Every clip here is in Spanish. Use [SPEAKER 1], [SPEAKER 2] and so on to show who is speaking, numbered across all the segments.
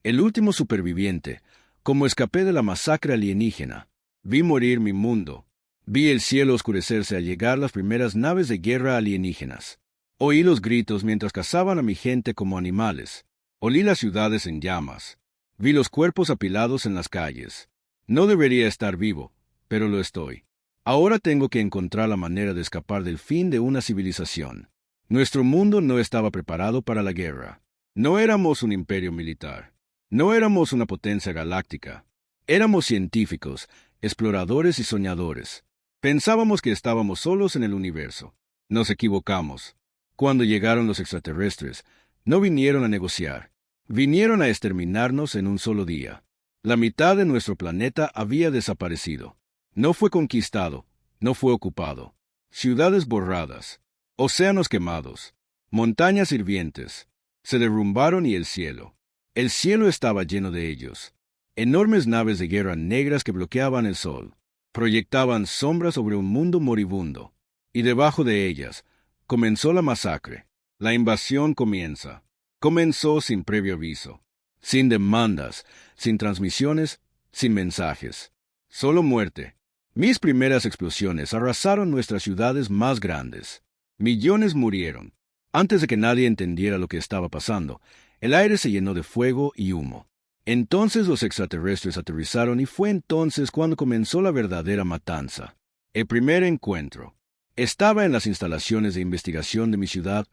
[SPEAKER 1] el último superviviente, como escapé de la masacre alienígena. Vi morir mi mundo. Vi el cielo oscurecerse al llegar las primeras naves de guerra alienígenas. Oí los gritos mientras cazaban a mi gente como animales. Olí las ciudades en llamas. Vi los cuerpos apilados en las calles. No debería estar vivo, pero lo estoy. Ahora tengo que encontrar la manera de escapar del fin de una civilización. Nuestro mundo no estaba preparado para la guerra. No éramos un imperio militar. No éramos una potencia galáctica. Éramos científicos, exploradores y soñadores. Pensábamos que estábamos solos en el universo. Nos equivocamos. Cuando llegaron los extraterrestres, no vinieron a negociar. Vinieron a exterminarnos en un solo día. La mitad de nuestro planeta había desaparecido. No fue conquistado, no fue ocupado. Ciudades borradas, océanos quemados, montañas hirvientes. Se derrumbaron y el cielo estaba lleno de ellos. Enormes naves de guerra negras que bloqueaban el sol. Proyectaban sombras sobre un mundo moribundo. Y debajo de ellas, comenzó la masacre. La invasión comienza. Comenzó sin previo aviso. Sin demandas, sin transmisiones, sin mensajes. Solo muerte. Mis primeras explosiones arrasaron nuestras ciudades más grandes. Millones murieron. Antes de que nadie entendiera lo que estaba pasando, el aire se llenó de fuego y humo. Entonces los extraterrestres aterrizaron y fue entonces cuando comenzó la verdadera matanza. El primer encuentro. Estaba en las instalaciones de investigación de mi ciudad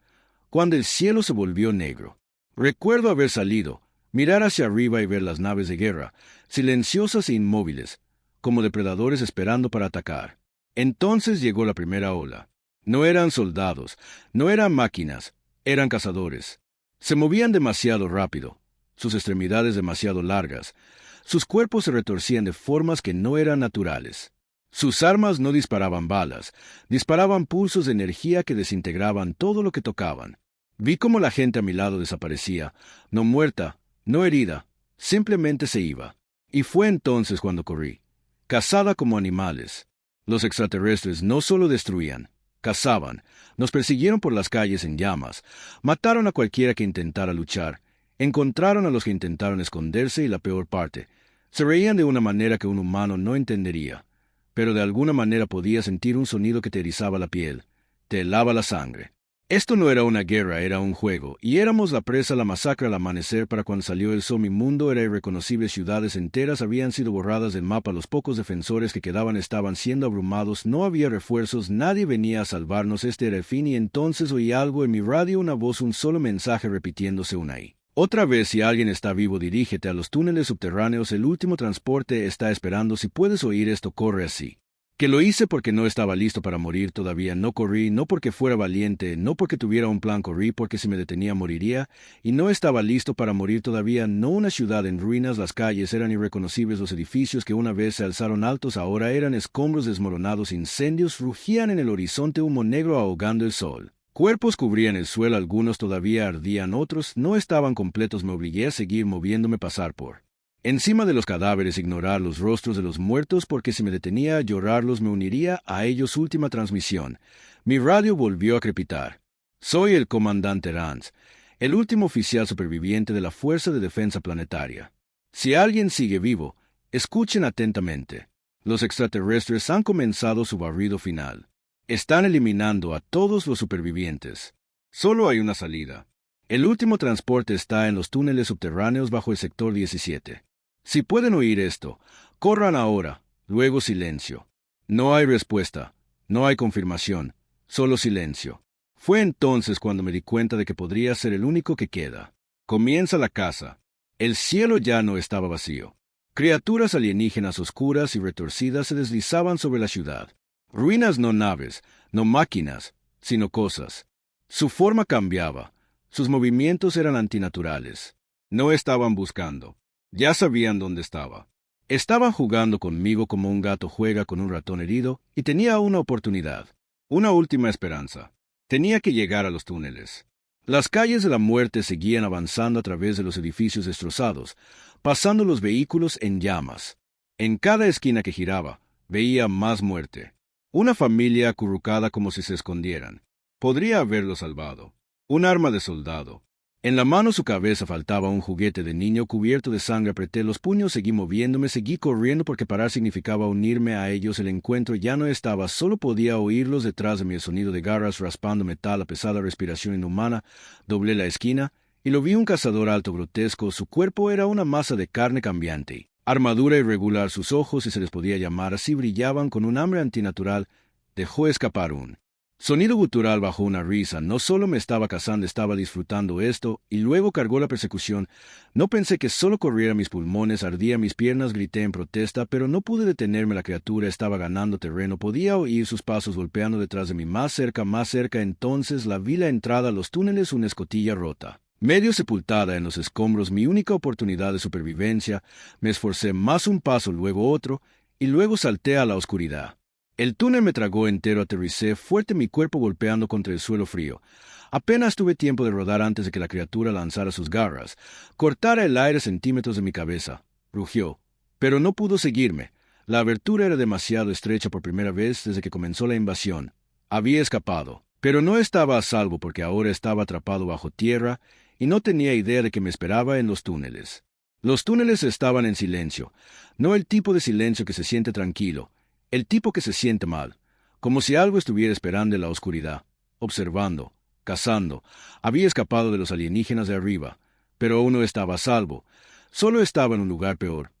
[SPEAKER 1] cuando el cielo se volvió negro. Recuerdo haber salido, mirar hacia arriba y ver las naves de guerra, silenciosas e inmóviles, como depredadores esperando para atacar. Entonces llegó la primera ola. No eran soldados, no eran máquinas, eran cazadores. Se movían demasiado rápido, sus extremidades demasiado largas, sus cuerpos se retorcían de formas que no eran naturales. Sus armas no disparaban balas, disparaban pulsos de energía que desintegraban todo lo que tocaban. Vi cómo la gente a mi lado desaparecía, no muerta, no herida, simplemente se iba. Y fue entonces cuando corrí, cazada como animales. Los extraterrestres no solo destruían, cazaban, nos persiguieron por las calles en llamas, mataron a cualquiera que intentara luchar, encontraron a los que intentaron esconderse y la peor parte, se reían de una manera que un humano no entendería, pero de alguna manera podía sentir un sonido que te erizaba la piel, te helaba la sangre. Esto no era una guerra, era un juego, y éramos la presa, la masacre al amanecer. Para cuando salió el sol mi mundo era irreconocible, ciudades enteras habían sido borradas del mapa, los pocos defensores que quedaban estaban siendo abrumados, no había refuerzos, nadie venía a salvarnos, este era el fin, y entonces oí algo en mi radio, una voz, un solo mensaje repitiéndose una y otra vez: si alguien está vivo, dirígete a los túneles subterráneos, el último transporte está esperando, si puedes oír esto, corre así. Que lo hice porque no estaba listo para morir todavía, no corrí, no porque fuera valiente, no porque tuviera un plan, corrí porque si me detenía moriría, y no estaba listo para morir todavía, no. Una ciudad en ruinas, las calles eran irreconocibles, los edificios que una vez se alzaron altos ahora eran escombros desmoronados, incendios rugían en el horizonte, humo negro ahogando el sol. Cuerpos cubrían el suelo, algunos todavía ardían, otros no estaban completos, me obligué a seguir moviéndome, pasar por encima de los cadáveres, ignorar los rostros de los muertos, porque si me detenía a llorarlos me uniría a ellos. Última transmisión. Mi radio volvió a crepitar. Soy el comandante Rance, el último oficial superviviente de la Fuerza de Defensa Planetaria. Si alguien sigue vivo, escuchen atentamente. Los extraterrestres han comenzado su barrido final. Están eliminando a todos los supervivientes. Solo hay una salida. El último transporte está en los túneles subterráneos bajo el sector 17. Si pueden oír esto, corran ahora, luego silencio. No hay respuesta, no hay confirmación, solo silencio. Fue entonces cuando me di cuenta de que podría ser el único que queda. Comienza la caza. El cielo ya no estaba vacío. Criaturas alienígenas oscuras y retorcidas se deslizaban sobre la ciudad. Ruinas, no naves, no máquinas, sino cosas. Su forma cambiaba, sus movimientos eran antinaturales. No estaban buscando. Ya sabían dónde estaba. Estaban jugando conmigo como un gato juega con un ratón herido, y tenía una oportunidad, una última esperanza. Tenía que llegar a los túneles. Las calles de la muerte seguían avanzando a través de los edificios destrozados, pasando los vehículos en llamas. En cada esquina que giraba, veía más muerte. Una familia acurrucada como si se escondieran. Podría haberlo salvado. Un arma de soldado. En la mano su cabeza faltaba un juguete de niño cubierto de sangre. Apreté los puños, seguí moviéndome, seguí corriendo porque parar significaba unirme a ellos. El encuentro ya no estaba, solo podía oírlos detrás de mí, el sonido de garras raspando metal, la pesada respiración inhumana. Doblé la esquina y lo vi, un cazador alto grotesco. Su cuerpo era una masa de carne cambiante. Armadura irregular, sus ojos, si se les podía llamar así, brillaban con un hambre antinatural. Dejó escapar un sonido gutural bajo una risa. No solo me estaba cazando, estaba disfrutando esto, y luego cargó la persecución. No pensé que solo corriera, mis pulmones ardían, mis piernas, grité en protesta, pero no pude detenerme. La criatura estaba ganando terreno, podía oír sus pasos golpeando detrás de mí, más cerca, más cerca. Entonces la vi, la entrada a los túneles, una escotilla rota, medio sepultada en los escombros, mi única oportunidad de supervivencia. Me esforcé más, un paso, luego otro, y luego salté a la oscuridad. El túnel me tragó entero, aterricé fuerte, mi cuerpo golpeando contra el suelo frío. Apenas tuve tiempo de rodar antes de que la criatura lanzara sus garras, cortara el aire centímetros de mi cabeza. Rugió, pero no pudo seguirme. La abertura era demasiado estrecha. Por primera vez desde que comenzó la invasión había escapado, pero no estaba a salvo porque ahora estaba atrapado bajo tierra y no tenía idea de que me esperaba en los túneles. Los túneles estaban en silencio, no el tipo de silencio que se siente tranquilo, el tipo que se siente mal, como si algo estuviera esperando en la oscuridad, observando, cazando. Había escapado de los alienígenas de arriba, pero aún no estaba a salvo. Solo estaba en un lugar peor,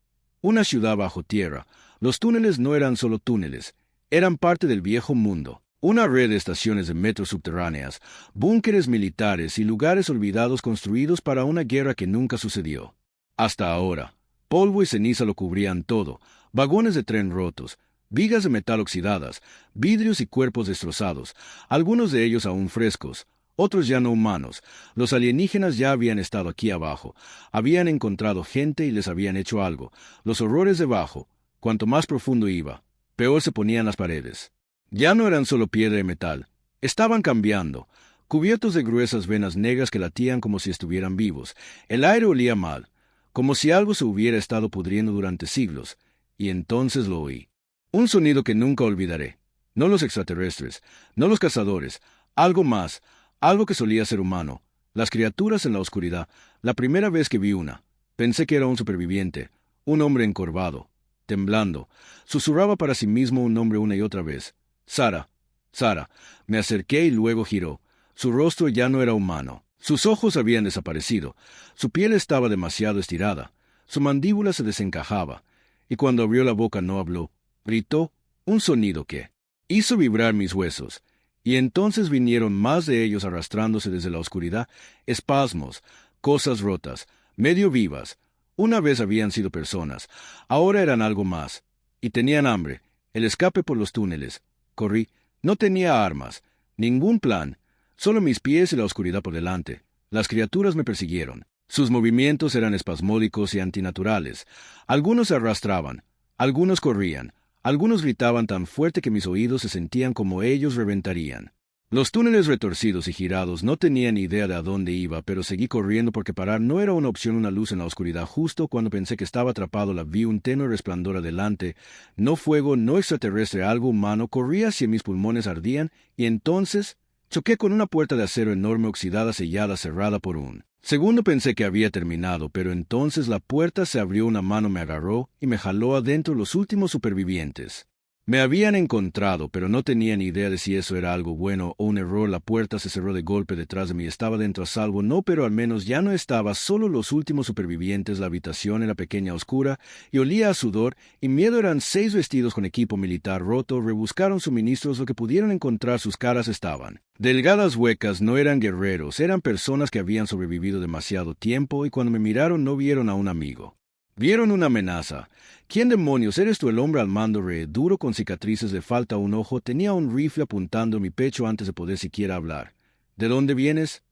[SPEAKER 1] una ciudad bajo tierra. Los túneles no eran solo túneles, eran parte del viejo mundo. Una red de estaciones de metro subterráneas, búnkeres militares y lugares olvidados construidos para una guerra que nunca sucedió. Hasta ahora, polvo y ceniza lo cubrían todo, vagones de tren rotos, vigas de metal oxidadas, vidrios y cuerpos destrozados, algunos de ellos aún frescos, otros ya no humanos. Los alienígenas ya habían estado aquí abajo, habían encontrado gente y les habían hecho algo. Los horrores debajo, cuanto más profundo iba, peor se ponían las paredes. Ya no eran solo piedra y metal, estaban cambiando, cubiertos de gruesas venas negras que latían como si estuvieran vivos. El aire olía mal, como si algo se hubiera estado pudriendo durante siglos, y entonces lo oí. Un sonido que nunca olvidaré. No los extraterrestres, no los cazadores, algo más, algo que solía ser humano. Las criaturas en la oscuridad. La primera vez que vi una, pensé que era un superviviente, un hombre encorvado, temblando. Susurraba para sí mismo un nombre una y otra vez. Sara, Sara. Me acerqué y luego giró. Su rostro ya no era humano. Sus ojos habían desaparecido. Su piel estaba demasiado estirada. Su mandíbula se desencajaba. Y cuando abrió la boca no habló. Gritó un sonido que hizo vibrar mis huesos, y entonces vinieron más de ellos arrastrándose desde la oscuridad, espasmos, cosas rotas, medio vivas. Una vez habían sido personas, ahora eran algo más, y tenían hambre. El escape por los túneles. Corrí, no tenía armas, ningún plan, solo mis pies y la oscuridad por delante. Las criaturas me persiguieron. Sus movimientos eran espasmódicos y antinaturales. Algunos se arrastraban, algunos corrían. Algunos gritaban tan fuerte que mis oídos se sentían como ellos reventarían. Los túneles retorcidos y girados, no tenía ni idea de a dónde iba, pero seguí corriendo porque parar no era una opción. Una luz en la oscuridad. Justo cuando pensé que estaba atrapado, la vi, un tenue resplandor adelante. No fuego, no extraterrestre, algo humano. Corrí hacia mis pulmones ardían, y entonces choqué con una puerta de acero enorme, oxidada, sellada, cerrada por un segundo. Pensé que había terminado, pero entonces la puerta se abrió, una mano me agarró y me jaló adentro. Los últimos supervivientes me habían encontrado, pero no tenía ni idea de si eso era algo bueno o un error. La puerta se cerró de golpe detrás de mí. Estaba dentro, a salvo, no, pero al menos ya no estaba solo. Los últimos supervivientes. La habitación era pequeña, oscura, y olía a sudor y miedo. Eran 6 vestidos con equipo militar roto. Rebuscaron suministros, lo que pudieron encontrar. Sus caras estaban delgadas, huecas. No eran guerreros, eran personas que habían sobrevivido demasiado tiempo, y cuando me miraron no vieron a un amigo. Vieron una amenaza. ¿Quién demonios eres tú? El hombre al mando, duro, con cicatrices, le falta un ojo, tenía un rifle apuntando a mi pecho antes de poder siquiera hablar. ¿De dónde vienes?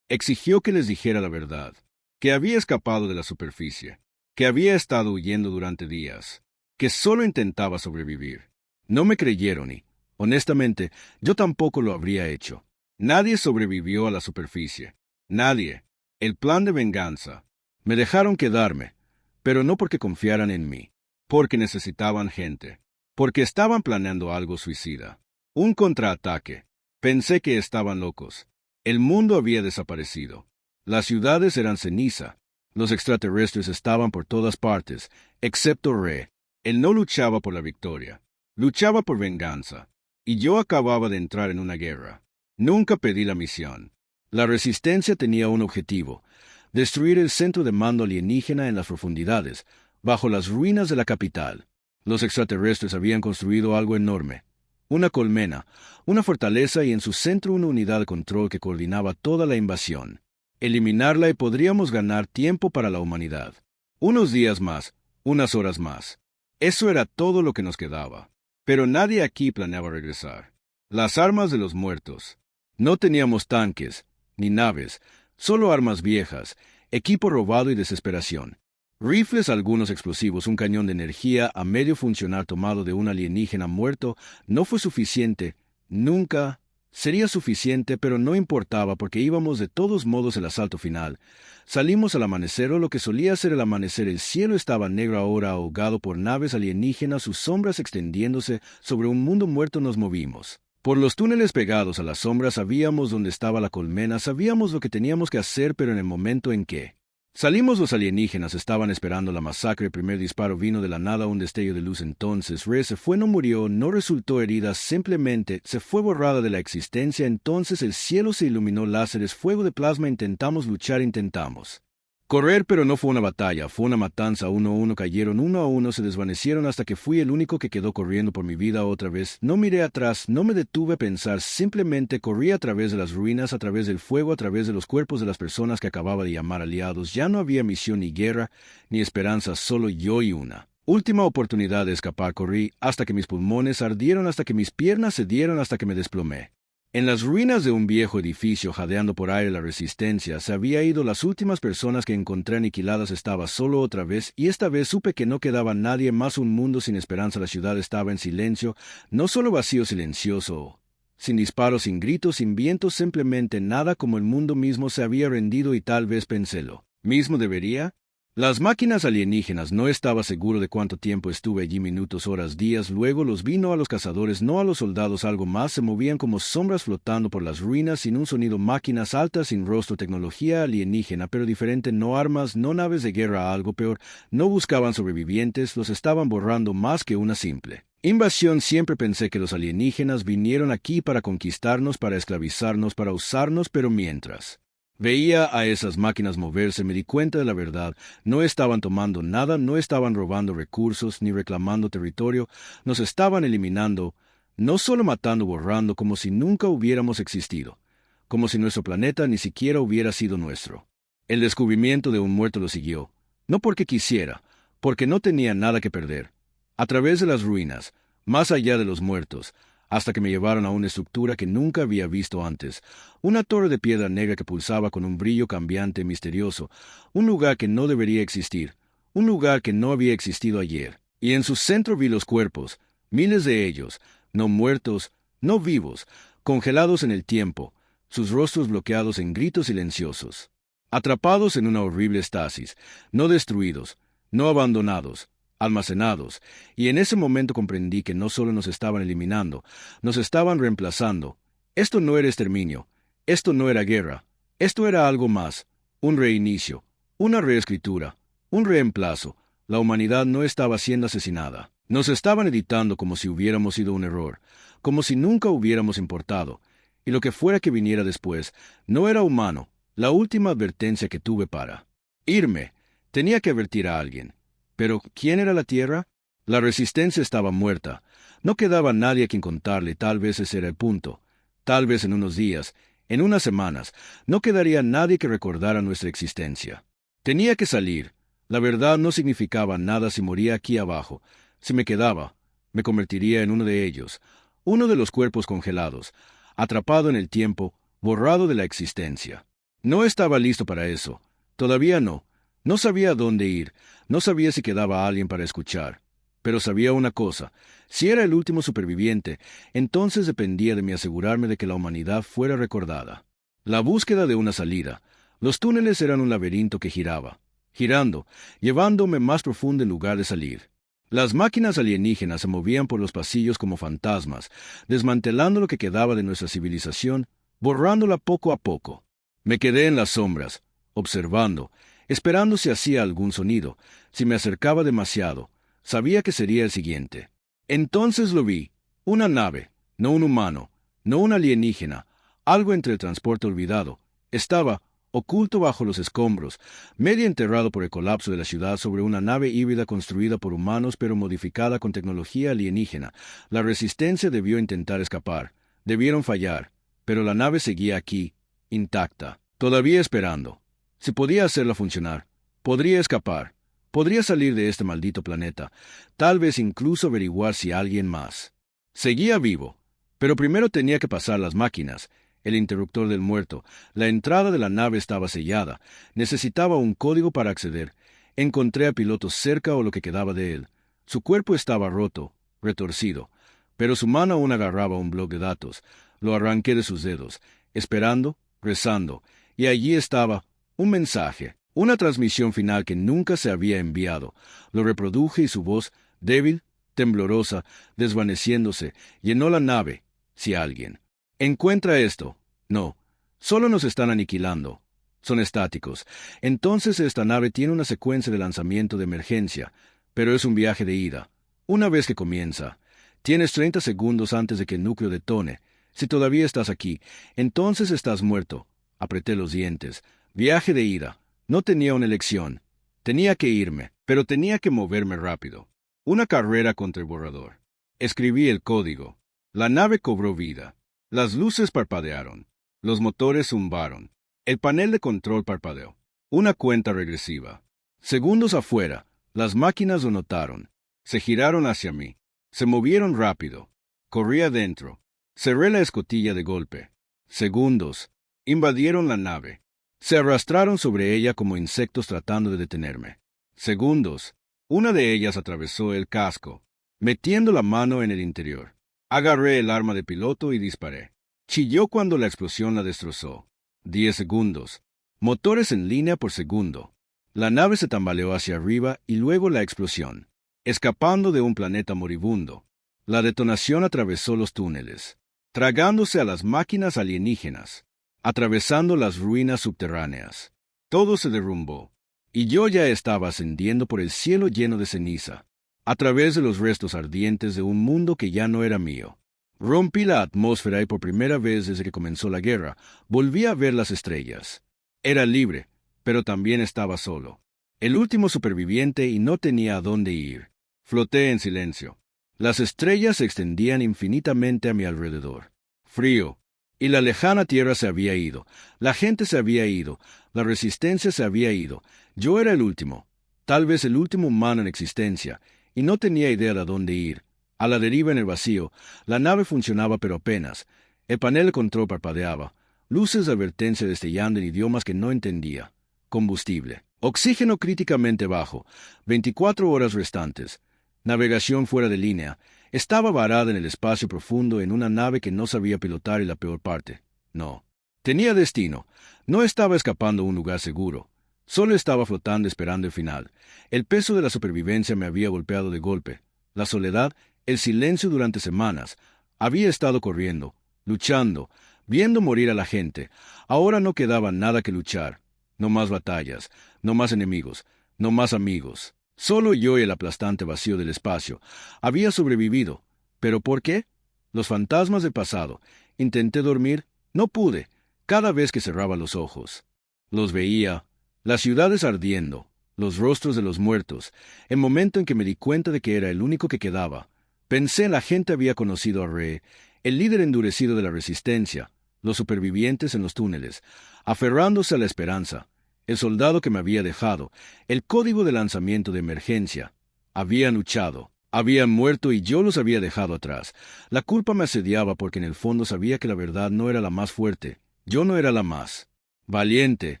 [SPEAKER 1] Exigió que les dijera la verdad, que había escapado de la superficie, que había estado huyendo durante días, que solo intentaba sobrevivir. No me creyeron y, honestamente, yo tampoco lo habría hecho. Nadie sobrevivió a la superficie. Nadie. El plan de venganza. Me dejaron quedarme, pero no porque confiaran en mí, porque necesitaban gente, porque estaban planeando algo suicida. Un contraataque. Pensé que estaban locos. El mundo había desaparecido. Las ciudades eran ceniza. Los extraterrestres estaban por todas partes, excepto Re. Él no luchaba por la victoria, luchaba por venganza. Y yo acababa de entrar en una guerra. Nunca pedí la misión. La resistencia tenía un objetivo: destruir el centro de mando alienígena en las profundidades, bajo las ruinas de la capital. Los extraterrestres habían construido algo enorme: una colmena, una fortaleza y en su centro una unidad de control que coordinaba toda la invasión. Eliminarla y podríamos ganar tiempo para la humanidad. Unos días más, unas horas más. Eso era todo lo que nos quedaba. Pero nadie aquí planeaba regresar. Las armas de los muertos. No teníamos tanques, ni naves, solo armas viejas, equipo robado y desesperación. Rifles, algunos explosivos, un cañón de energía a medio funcionar tomado de un alienígena muerto, no fue suficiente. Nunca sería suficiente, pero no importaba porque íbamos de todos modos al asalto final. Salimos al amanecer o lo que solía ser el amanecer. El cielo estaba negro ahora, ahogado por naves alienígenas, sus sombras extendiéndose sobre un mundo muerto. Nos movimos. Por los túneles pegados a las sombras sabíamos dónde estaba la colmena, sabíamos lo que teníamos que hacer, pero en el momento en que salimos, los alienígenas estaban esperando la masacre. El primer disparo vino de la nada, un destello de luz. Entonces Re se fue, no murió, no resultó herida, simplemente se fue borrada de la existencia. Entonces el cielo se iluminó, láseres, fuego de plasma. Intentamos luchar, intentamos correr, pero no fue una batalla, fue una matanza. Uno a uno cayeron, uno a uno se desvanecieron hasta que fui el único que quedó corriendo por mi vida otra vez. No miré atrás, no me detuve a pensar, simplemente corrí a través de las ruinas, a través del fuego, a través de los cuerpos de las personas que acababa de llamar aliados. Ya no había misión ni guerra, ni esperanza, solo yo y una última oportunidad de escapar. Corrí hasta que mis pulmones ardieron, hasta que mis piernas cedieron, hasta que me desplomé. En las ruinas de un viejo edificio, jadeando por aire la resistencia, se había ido. Las últimas personas que encontré aniquiladas. Estaba solo otra vez, y esta vez supe que no quedaba nadie más, un mundo sin esperanza. La ciudad estaba en silencio, no solo vacío, silencioso, sin disparos, sin gritos, sin viento, simplemente nada, como el mundo mismo se había rendido. Y tal vez pensé lo mismo debería. Las máquinas alienígenas, no estaba seguro de cuánto tiempo estuve allí, minutos, horas, días. Luego los vi, no a los cazadores, no a los soldados, algo más. Se movían como sombras flotando por las ruinas, sin un sonido. Máquinas altas, sin rostro, tecnología alienígena, pero diferente. No armas, no naves de guerra, algo peor. No buscaban sobrevivientes, los estaban borrando más que una simple invasión. Siempre pensé que los alienígenas vinieron aquí para conquistarnos, para esclavizarnos, para usarnos, pero mientras veía a esas máquinas moverse, me di cuenta de la verdad. No estaban tomando nada, no estaban robando recursos, ni reclamando territorio. Nos estaban eliminando, no solo matando, borrando, como si nunca hubiéramos existido, como si nuestro planeta ni siquiera hubiera sido nuestro. El descubrimiento de un muerto lo siguió, no porque quisiera, porque no tenía nada que perder. A través de las ruinas, más allá de los muertos, hasta que me llevaron a una estructura que nunca había visto antes, una torre de piedra negra que pulsaba con un brillo cambiante, misterioso, un lugar que no debería existir, un lugar que no había existido ayer. Y en su centro vi los cuerpos, miles de ellos, no muertos, no vivos, congelados en el tiempo, sus rostros bloqueados en gritos silenciosos, atrapados en una horrible estasis, no destruidos, no abandonados, almacenados. Y en ese momento comprendí que no solo nos estaban eliminando, nos estaban reemplazando. Esto no era exterminio, esto no era guerra, esto era algo más, un reinicio, una reescritura, un reemplazo. La humanidad no estaba siendo asesinada. Nos estaban editando como si hubiéramos sido un error, como si nunca hubiéramos importado. Y lo que fuera que viniera después no era humano. La última advertencia que tuve para irme, tenía que advertir a alguien. Pero, ¿quién era la Tierra? La resistencia estaba muerta. No quedaba nadie a quien contarle. Tal vez ese era el punto. Tal vez en unos días, en unas semanas, no quedaría nadie que recordara nuestra existencia. Tenía que salir. La verdad no significaba nada si moría aquí abajo. Si me quedaba, me convertiría en uno de ellos, uno de los cuerpos congelados, atrapado en el tiempo, borrado de la existencia. No estaba listo para eso. Todavía no. No sabía a dónde ir, no sabía si quedaba alguien para escuchar. Pero sabía una cosa: si era el último superviviente, entonces dependía de mí asegurarme de que la humanidad fuera recordada. La búsqueda de una salida. Los túneles eran un laberinto que giraba, girando, llevándome más profundo en lugar de salir. Las máquinas alienígenas se movían por los pasillos como fantasmas, desmantelando lo que quedaba de nuestra civilización, borrándola poco a poco. Me quedé en las sombras, observando, esperando si hacía algún sonido. Si me acercaba demasiado, sabía que sería el siguiente. Entonces lo vi. Una nave, no un humano, no un alienígena, algo entre el transporte olvidado. Estaba oculto bajo los escombros, medio enterrado por el colapso de la ciudad sobre una nave híbrida construida por humanos pero modificada con tecnología alienígena. La resistencia debió intentar escapar. Debieron fallar, pero la nave seguía aquí, intacta, todavía esperando. Si podía hacerla funcionar, podría escapar, podría salir de este maldito planeta, tal vez incluso averiguar si alguien más. Seguía vivo, pero primero tenía que pasar las máquinas, el interruptor del muerto. La entrada de la nave estaba sellada. Necesitaba un código para acceder. Encontré a piloto cerca o lo que quedaba de él. Su cuerpo estaba roto, retorcido, pero su mano aún agarraba un bloc de datos. Lo arranqué de sus dedos, esperando, rezando, y allí estaba, un mensaje, una transmisión final que nunca se había enviado. Lo reproduje y su voz, débil, temblorosa, desvaneciéndose, llenó la nave. Si alguien encuentra esto, no, solo nos están aniquilando. Son estáticos. Entonces esta nave tiene una secuencia de lanzamiento de emergencia, pero es un viaje de ida. Una vez que comienza, tienes 30 segundos antes de que el núcleo detone. Si todavía estás aquí, entonces estás muerto. Apreté los dientes. Viaje de ida. No tenía una elección. Tenía que irme, pero tenía que moverme rápido. Una carrera contra el borrador. Escribí el código. La nave cobró vida. Las luces parpadearon. Los motores zumbaron. El panel de control parpadeó. Una cuenta regresiva. Segundos afuera, las máquinas lo notaron. Se giraron hacia mí. Se movieron rápido. Corrí adentro. Cerré la escotilla de golpe. Segundos. Invadieron la nave. Se arrastraron sobre ella como insectos tratando de detenerme. Segundos. Una de ellas atravesó el casco, metiendo la mano en el interior. Agarré el arma de piloto y disparé. Chilló cuando la explosión la destrozó. 10 segundos. Motores en línea por segundo. La nave se tambaleó hacia arriba y luego la explosión, escapando de un planeta moribundo. La detonación atravesó los túneles, tragándose a las máquinas alienígenas, atravesando las ruinas subterráneas. Todo se derrumbó, y yo ya estaba ascendiendo por el cielo lleno de ceniza, a través de los restos ardientes de un mundo que ya no era mío. Rompí la atmósfera y por primera vez desde que comenzó la guerra, volví a ver las estrellas. Era libre, pero también estaba solo. El último superviviente y no tenía a dónde ir. Floté en silencio. Las estrellas se extendían infinitamente a mi alrededor. Frío. Y la lejana tierra se había ido. La gente se había ido. La resistencia se había ido. Yo era el último. Tal vez el último humano en existencia. Y no tenía idea de a dónde ir. A la deriva en el vacío. La nave funcionaba pero apenas. El panel de control parpadeaba. Luces de advertencia destellando en idiomas que no entendía. Combustible. Oxígeno críticamente bajo. 24 horas restantes. Navegación fuera de línea. Estaba varada en el espacio profundo en una nave que no sabía pilotar y la peor parte. No. Tenía destino. No estaba escapando a un lugar seguro. Solo estaba flotando esperando el final. El peso de la supervivencia me había golpeado de golpe. La soledad, el silencio durante semanas. Había estado corriendo, luchando, viendo morir a la gente. Ahora no quedaba nada que luchar. No más batallas, no más enemigos, no más amigos. Solo yo y el aplastante vacío del espacio. Había sobrevivido. ¿Pero por qué? Los fantasmas del pasado. Intenté dormir. No pude. Cada vez que cerraba los ojos. Los veía. Las ciudades ardiendo. Los rostros de los muertos. El momento en que me di cuenta de que era el único que quedaba. Pensé la gente había conocido a Re, el líder endurecido de la resistencia. Los supervivientes en los túneles, aferrándose a la esperanza. El soldado que me había dejado, el código de lanzamiento de emergencia. Habían luchado, habían muerto y yo los había dejado atrás. La culpa me asediaba porque en el fondo sabía que la verdad no era la más fuerte. Yo no era la más valiente,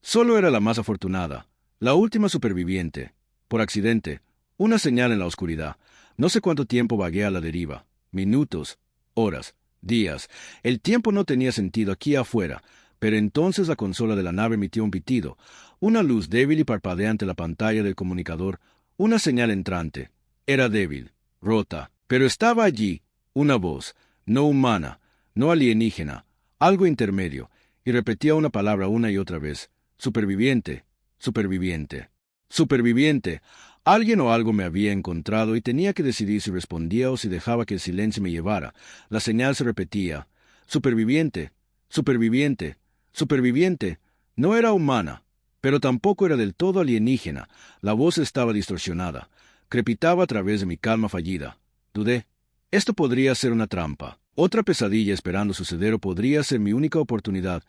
[SPEAKER 1] solo era la más afortunada, la última superviviente. Por accidente, una señal en la oscuridad. No sé cuánto tiempo vagué a la deriva. Minutos, horas, días. El tiempo no tenía sentido aquí afuera. Pero entonces la consola de la nave emitió un pitido, una luz débil y parpadeante en la pantalla del comunicador, una señal entrante. Era débil, rota, pero estaba allí, una voz, no humana, no alienígena, algo intermedio, y repetía una palabra una y otra vez. Superviviente, superviviente, superviviente. Alguien o algo me había encontrado y tenía que decidir si respondía o si dejaba que el silencio me llevara. La señal se repetía. Superviviente, superviviente, superviviente. No era humana, pero tampoco era del todo alienígena. La voz estaba distorsionada. Crepitaba a través de mi calma fallida. Dudé. Esto podría ser una trampa. Otra pesadilla esperando suceder o podría ser mi única oportunidad.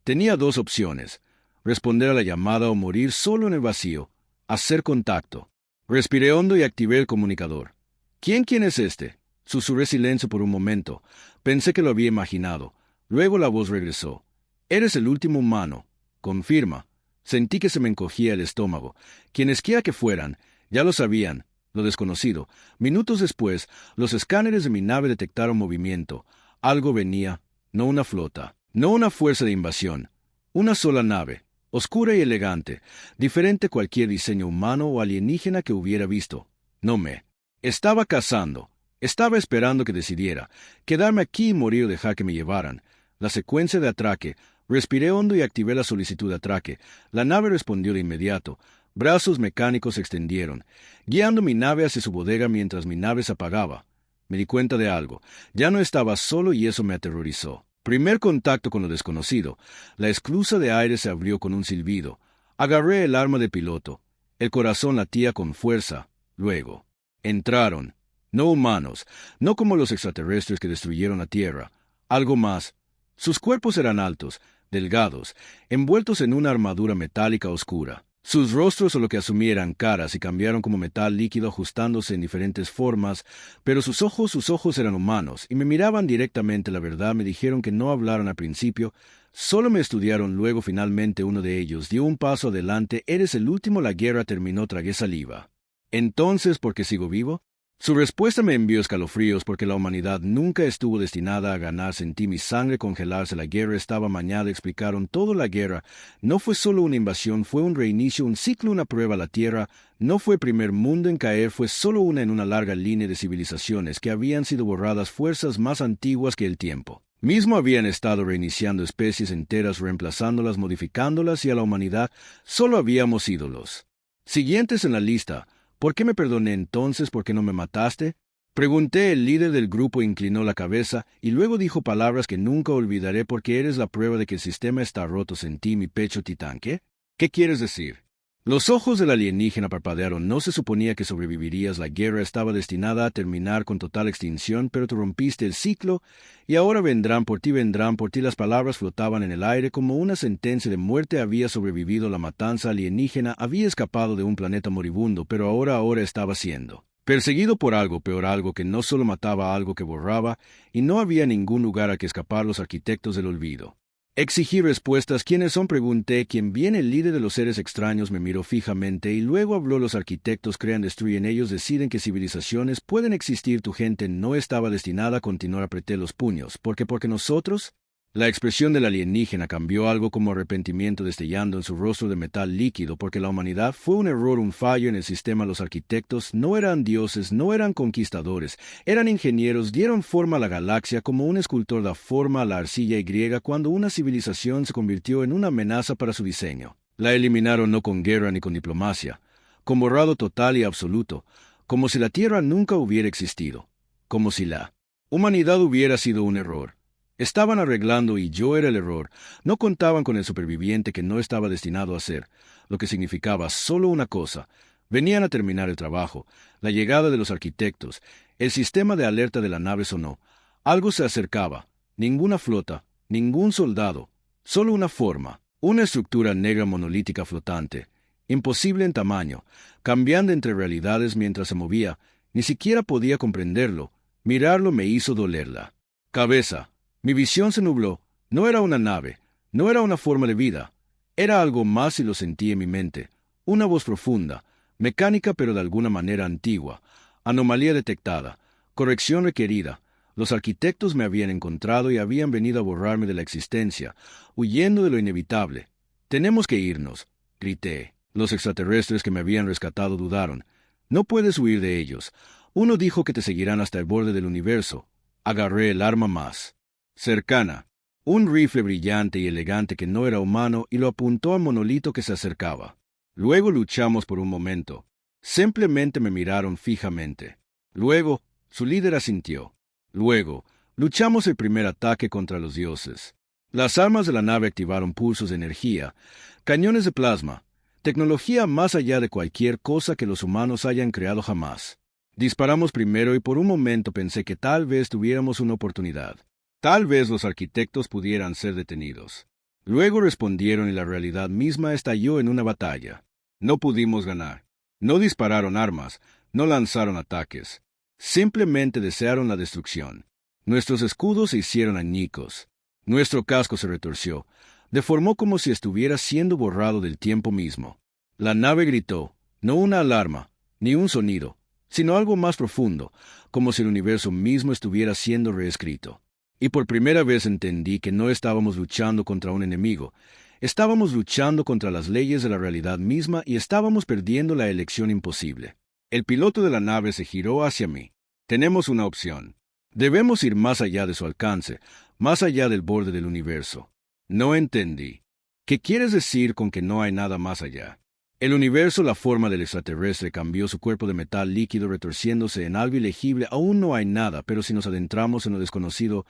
[SPEAKER 1] Tenía dos opciones: responder a la llamada o morir solo en el vacío. Hacer contacto. Respiré hondo y activé el comunicador. ¿Quién es este? Susurré silencio por un momento. Pensé que lo había imaginado. Luego la voz regresó. Eres el último humano. Confirma. Sentí que se me encogía el estómago. Quienesquiera que fueran, ya lo sabían. Lo desconocido. Minutos después, los escáneres de mi nave detectaron movimiento. Algo venía. No una flota. No una fuerza de invasión. Una sola nave. Oscura y elegante, diferente cualquier diseño humano o alienígena que hubiera visto. No me estaba cazando. Estaba esperando que decidiera, quedarme aquí y morir o dejar que me llevaran. La secuencia de atraque. Respiré hondo y activé la solicitud de atraque. La nave respondió de inmediato. Brazos mecánicos se extendieron, guiando mi nave hacia su bodega mientras mi nave se apagaba. Me di cuenta de algo. Ya no estaba solo y eso me aterrorizó. Primer contacto con lo desconocido. La esclusa de aire se abrió con un silbido. Agarré el arma de piloto. El corazón latía con fuerza. Luego, entraron. No humanos, no como los extraterrestres que destruyeron la Tierra. Algo más. Sus cuerpos eran altos, delgados, envueltos en una armadura metálica oscura. Sus rostros o lo que asumí eran caras y cambiaron como metal líquido ajustándose en diferentes formas, pero sus ojos eran humanos y me miraban directamente. La verdad, me dijeron que no hablaron al principio, solo me estudiaron. Luego finalmente uno de ellos dio un paso adelante. Eres el último, la guerra terminó. Tragué saliva. Entonces, ¿por qué sigo vivo? Su respuesta me envió escalofríos porque la humanidad nunca estuvo destinada a ganar. Sentí mi sangre congelarse. La guerra estaba mañada. Explicaron todo. La guerra no fue solo una invasión, fue un reinicio, un ciclo, una prueba. La Tierra no fue el primer mundo en caer, fue solo una en una larga línea de civilizaciones que habían sido borradas, fuerzas más antiguas que el tiempo mismo habían estado reiniciando especies enteras, reemplazándolas, modificándolas, y a la humanidad solo habíamos ídolos. Siguientes en la lista. ¿Por qué me perdoné entonces? ¿Por qué no me mataste? Pregunté. El líder del grupo inclinó la cabeza y luego dijo palabras que nunca olvidaré. Porque eres la prueba de que el sistema está roto. Sentí mi pecho titán. ¿Qué? ¿Qué quieres decir? Los ojos del alienígena parpadearon. No se suponía que sobrevivirías. La guerra estaba destinada a terminar con total extinción, pero tú rompiste el ciclo y ahora vendrán por ti, vendrán por ti. Las palabras flotaban en el aire como una sentencia de muerte. Había sobrevivido la matanza alienígena, había escapado de un planeta moribundo, pero ahora estaba siendo perseguido por algo peor, algo que no solo mataba, algo que borraba, y no había ningún lugar a que escapar. Los arquitectos del olvido. Exigí respuestas. ¿Quiénes son? Pregunté. ¿Quién viene? El líder de los seres extraños me miró fijamente y luego habló. Los arquitectos crean, destruyen, ellos deciden que civilizaciones pueden existir. Tu gente no estaba destinada a continuar. Apreté los puños. ¿Por qué? Porque nosotros. La expresión del alienígena cambió, algo como arrepentimiento destellando en su rostro de metal líquido. Porque la humanidad fue un error, un fallo en el sistema. Los arquitectos no eran dioses, no eran conquistadores, eran ingenieros. Dieron forma a la galaxia como un escultor da forma a la arcilla y griega cuando una civilización se convirtió en una amenaza para su diseño. La eliminaron no con guerra ni con diplomacia, con borrado total y absoluto, como si la Tierra nunca hubiera existido, como si la humanidad hubiera sido un error. Estaban arreglando y yo era el error. No contaban con el superviviente que no estaba destinado a ser, lo que significaba solo una cosa. Venían a terminar el trabajo. La llegada de los arquitectos. El sistema de alerta de la nave sonó. Algo se acercaba. Ninguna flota, ningún soldado. Solo una forma. Una estructura negra monolítica flotante. Imposible en tamaño. Cambiando entre realidades mientras se movía. Ni siquiera podía comprenderlo. Mirarlo me hizo dolerla cabeza. Mi visión se nubló. No era una nave, no era una forma de vida. Era algo más y lo sentí en mi mente. Una voz profunda, mecánica pero de alguna manera antigua. Anomalía detectada, corrección requerida. Los arquitectos me habían encontrado y habían venido a borrarme de la existencia, huyendo de lo inevitable. Tenemos que irnos, grité. Los extraterrestres que me habían rescatado dudaron. No puedes huir de ellos. Uno dijo que te seguirán hasta el borde del universo. Agarré el arma más cercana. Un rifle brillante y elegante que no era humano y lo apuntó al monolito que se acercaba. Luego luchamos por un momento. Simplemente me miraron fijamente. Luego, su líder asintió. Luego, luchamos el primer ataque contra los dioses. Las armas de la nave activaron pulsos de energía, cañones de plasma, tecnología más allá de cualquier cosa que los humanos hayan creado jamás. Disparamos primero y por un momento pensé que tal vez tuviéramos una oportunidad. Tal vez los arquitectos pudieran ser detenidos. Luego respondieron y la realidad misma estalló en una batalla. No pudimos ganar. No dispararon armas, no lanzaron ataques. Simplemente desearon la destrucción. Nuestros escudos se hicieron añicos. Nuestro casco se retorció, deformó como si estuviera siendo borrado del tiempo mismo. La nave gritó, no una alarma, ni un sonido, sino algo más profundo, como si el universo mismo estuviera siendo reescrito. Y por primera vez entendí que no estábamos luchando contra un enemigo, estábamos luchando contra las leyes de la realidad misma y estábamos perdiendo la elección imposible. El piloto de la nave se giró hacia mí. Tenemos una opción. Debemos ir más allá de su alcance, más allá del borde del universo. No entendí. ¿Qué quieres decir con que no hay nada más allá? El universo, la forma del extraterrestre, cambió su cuerpo de metal líquido retorciéndose en algo ilegible. Aún no hay nada, pero si nos adentramos en lo desconocido,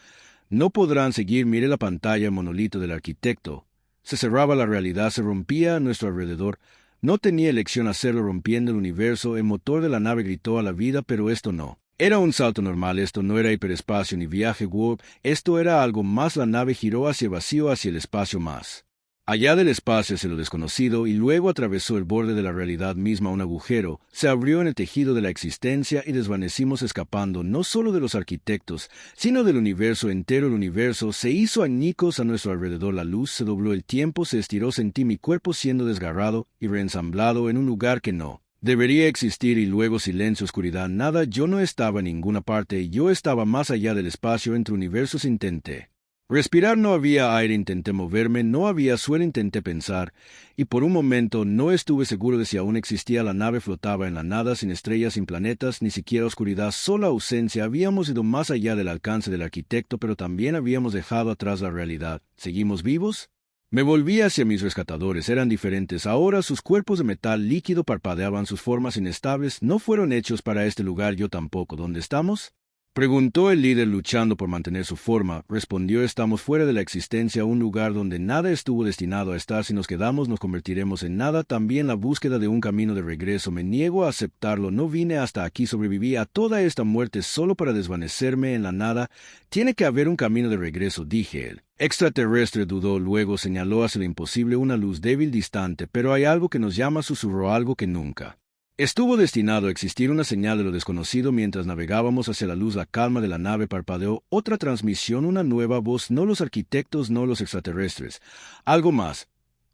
[SPEAKER 1] no podrán seguir. Miré la pantalla monolito del arquitecto. Se cerraba la realidad, se rompía a nuestro alrededor. No tenía elección hacerlo rompiendo el universo. El motor de la nave gritó a la vida, pero esto no. Era un salto normal, esto no era hiperespacio ni viaje warp, esto era algo más. La nave giró hacia el vacío, hacia el espacio más. Allá del espacio hacia lo desconocido y luego atravesó el borde de la realidad misma. Un agujero se abrió en el tejido de la existencia y desvanecimos escapando no solo de los arquitectos, sino del universo entero. El universo se hizo añicos a nuestro alrededor, la luz se dobló, el tiempo se estiró, sentí mi cuerpo siendo desgarrado y reensamblado en un lugar que no debería existir y luego silencio, oscuridad, nada. Yo no estaba en ninguna parte, yo estaba más allá del espacio, entre universos. Intenté respirar, no había aire, intenté moverme, no había suelo, intenté pensar, y por un momento no estuve seguro de si aún existía. La nave flotaba en la nada, sin estrellas, sin planetas, ni siquiera oscuridad, solo ausencia. Habíamos ido más allá del alcance del arquitecto, pero también habíamos dejado atrás la realidad. ¿Seguimos vivos? Me volví hacia mis rescatadores. Eran diferentes. Ahora sus cuerpos de metal líquido parpadeaban, sus formas inestables. No fueron hechos para este lugar. Yo tampoco. ¿Dónde estamos? Preguntó el líder, luchando por mantener su forma. Respondió, estamos fuera de la existencia, un lugar donde nada estuvo destinado a estar. Si nos quedamos, nos convertiremos en nada. También la búsqueda de un camino de regreso. Me niego a aceptarlo. No vine hasta aquí, sobreviví a toda esta muerte solo para desvanecerme en la nada. Tiene que haber un camino de regreso, dije. El extraterrestre dudó, luego señaló hacia lo imposible, una luz débil, distante. Pero hay algo que nos llama, susurró, algo que nunca estuvo destinado a existir, una señal de lo desconocido. Mientras navegábamos hacia la luz, la calma de la nave parpadeó. Otra transmisión, una nueva voz, no los arquitectos, no los extraterrestres. Algo más,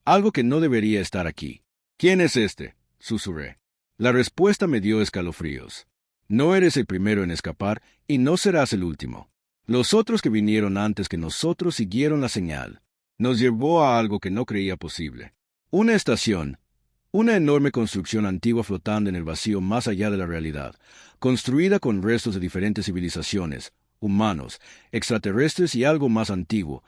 [SPEAKER 1] algo que no debería estar aquí. ¿Quién es este?, susurré. La respuesta me dio escalofríos. No eres el primero en escapar y no serás el último. Los otros que vinieron antes que nosotros siguieron la señal. Nos llevó a algo que no creía posible. Una estación. Una enorme construcción antigua flotando en el vacío más allá de la realidad, construida con restos de diferentes civilizaciones, humanos, extraterrestres y algo más antiguo,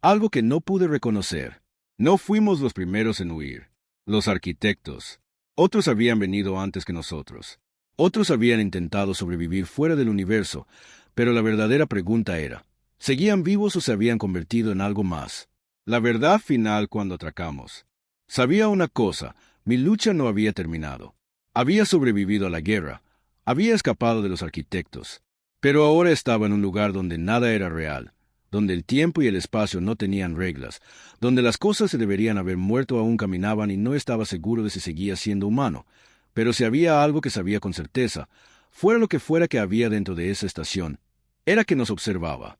[SPEAKER 1] algo que no pude reconocer. No fuimos los primeros en huir. Los arquitectos. Otros habían venido antes que nosotros. Otros habían intentado sobrevivir fuera del universo, pero la verdadera pregunta era, ¿seguían vivos o se habían convertido en algo más? La verdad final cuando atracamos. Sabía una cosa. Mi lucha no había terminado. Había sobrevivido a la guerra, había escapado de los arquitectos, pero ahora estaba en un lugar donde nada era real, donde el tiempo y el espacio no tenían reglas, donde las cosas se deberían haber muerto aún caminaban y no estaba seguro de si seguía siendo humano. Pero si había algo que sabía con certeza, fuera lo que fuera que había dentro de esa estación, era que nos observaba.